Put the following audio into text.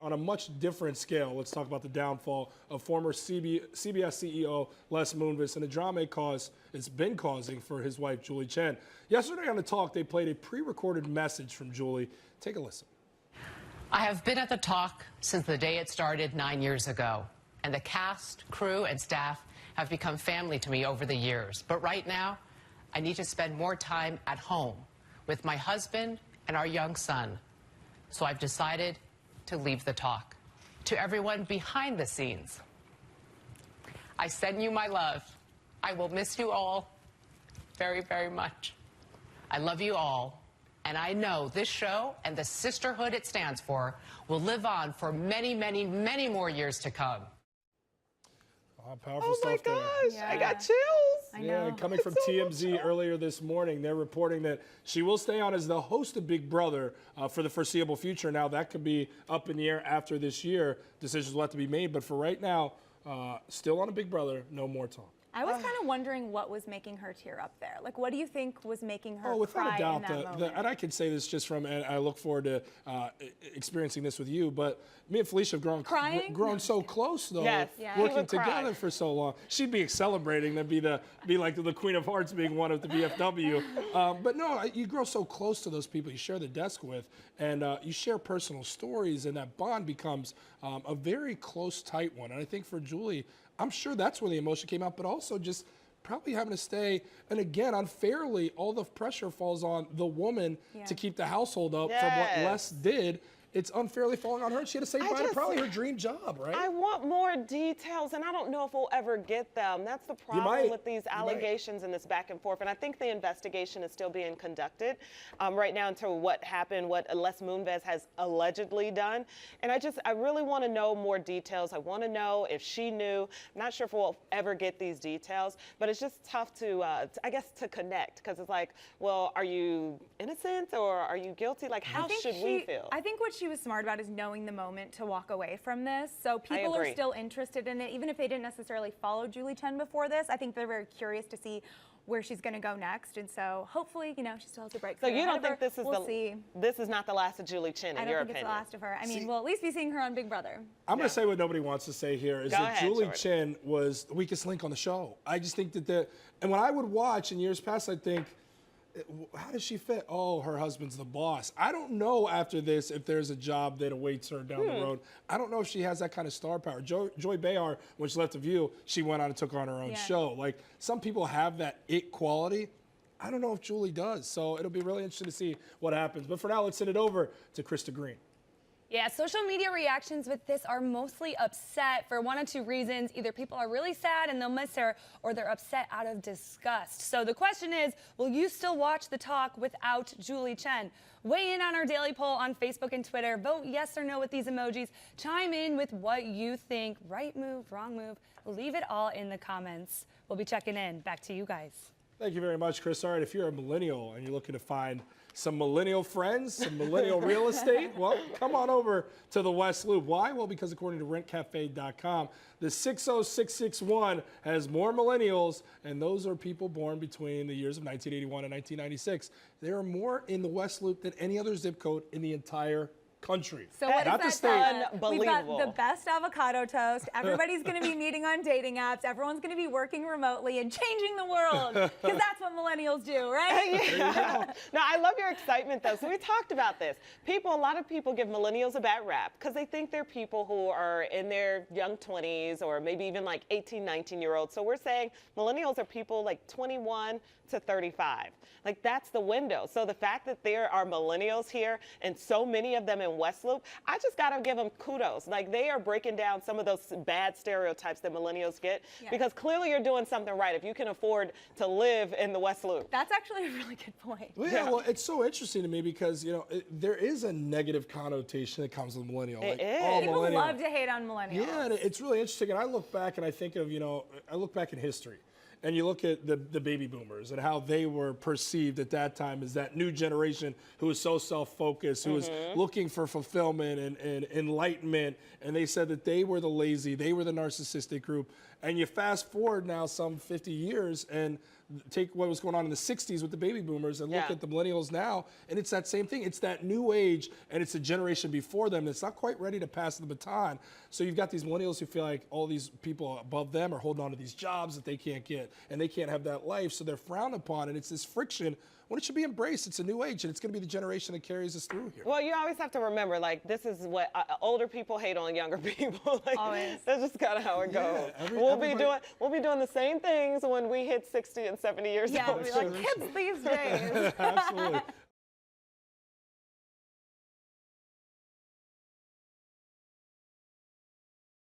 On a much different scale, let's talk about the downfall of former CBS CEO Les Moonves and the drama it's been causing for his wife, Julie Chen. Yesterday on The Talk, they played a pre-recorded message from Julie. Take a listen. I have been at The Talk since the day it started 9 years ago, and the cast, crew, and staff have become family to me over the years. But right now, I need to spend more time at home with my husband and our young son. So I've decided to leave The Talk. To everyone behind the scenes, I send you my love. I will miss you all very, very much. I love you all, and I know this show and the sisterhood it stands for will live on for many, many, many more years to come. Powerful oh my stuff there. gosh, Yeah. I got chills. I know. Yeah, coming from TMZ earlier this morning, they're reporting that she will stay on as the host of Big Brother for the foreseeable future. Now, that could be up in the air after this year. Decisions will have to be made. But for right now, still on a Big Brother, no more talk. I was kind of wondering what was making her tear up there. Like, what do you think was making her without cry a doubt, in that moment? and I can say this just from, and I look forward to experiencing this with you, but me and Felicia have grown so close, though, Yes. Yeah. working She would cry. together for so long. She'd be celebrating, that'd be like the Queen of Hearts being one of the VFW. But no, you grow so close to those people you share the desk with, and you share personal stories, and that bond becomes a very close, tight one. And I think for Julie, I'm sure that's where the emotion came out, but also just probably having to stay. And again, unfairly, all the pressure falls on the woman to keep the household up from what Les did. It's unfairly falling on her. She had to say goodbye to probably her dream job, right? I want more details, and I don't know if we'll ever get them. That's the problem with these allegations and this back and forth. And I think the investigation is still being conducted right now into what happened, what Les Moonves has allegedly done. And I really want to know more details. I want to know if she knew. I'm not sure if we'll ever get these details, but it's just tough to, I guess, to connect, because it's like, well, are you innocent or are you guilty? Like, how should we feel? I think what she was smart about is knowing the moment to walk away from this. So people are still interested in it, even if they didn't necessarily follow Julie Chen before this. I think they're very curious to see where she's going to go next, and so hopefully, she still has a break. So you don't think this is this is not the last of Julie Chen, in your opinion? I don't think it's the last of her. I mean, we'll at least be seeing her on Big Brother. I'm going to say what nobody wants to say here is that Julie Chen was the weakest link on the show. I just think that and when I would watch in years past, I'd think, how does she fit? Oh, her husband's the boss. I don't know after this if there's a job that awaits her down the road. I don't know if she has that kind of star power. Joy Behar, when she left The View, she went on and took on her own show. Like, some people have that it quality. I don't know if Julie does. So it'll be really interesting to see what happens. But for now, let's send it over to Krista Green. Yeah, social media reactions with this are mostly upset for one of two reasons. Either people are really sad and they'll miss her, or they're upset out of disgust. So the question is, will you still watch The Talk without Julie Chen? Weigh in on our daily poll on Facebook and Twitter. Vote yes or no with these emojis. Chime in with what you think. Right move, wrong move. Leave it all in the comments. We'll be checking in. Back to you guys. Thank you very much, Chris. All right, if you're a millennial and you're looking to find some millennial friends, some millennial real estate, well, come on over to the West Loop. Why? Well, because according to rentcafe.com, the 60661 has more millennials, and those are people born between the years of 1981 and 1996. There are more in the West Loop than any other zip code in the entire country. So what Not does the that state. tell? We've got the best avocado toast. Everybody's going to be meeting on dating apps. Everyone's going to be working remotely and changing the world, because that's what millennials do, right? Yeah. No, I love your excitement, though. So we talked about this. A lot of people give millennials a bad rap because they think they're people who are in their young 20s or maybe even like 18, 19-year-olds. So we're saying millennials are people like 21 to 35. Like, that's the window. So the fact that there are millennials here and so many of them in West Loop, I just got to give them kudos. Like, they are breaking down some of those bad stereotypes that millennials get, because clearly you're doing something right if you can afford to live in the West Loop. That's actually a really good point. Well, well, it's so interesting to me because, there is a negative connotation that comes with millennial. It like, is. Oh, People millennial. love to hate on millennials. Yeah, and it's really interesting. And I look back and I think of, I look back in history. And you look at the baby boomers and how they were perceived at that time as that new generation who was so self-focused, who was looking for fulfillment and enlightenment. And they said that they were the lazy, they were the narcissistic group. And you fast forward now some 50 years, and take what was going on in the 60s with the baby boomers and look Yeah. at the millennials now, and it's that same thing. It's that new age, and it's a generation before them that's not quite ready to pass the baton. So you've got these millennials who feel like all these people above them are holding on to these jobs that they can't get, and they can't have that life, so they're frowned upon, and it's this friction when it should be embraced. It's a new age, and it's going to be the generation that carries us through here. Well, you always have to remember, like, this is what older people hate on younger people. Like, Always. That's just kind of how it goes. We'll be doing the same things when we hit 60 and 70 years Yeah, old. we're like kids these days. Absolutely.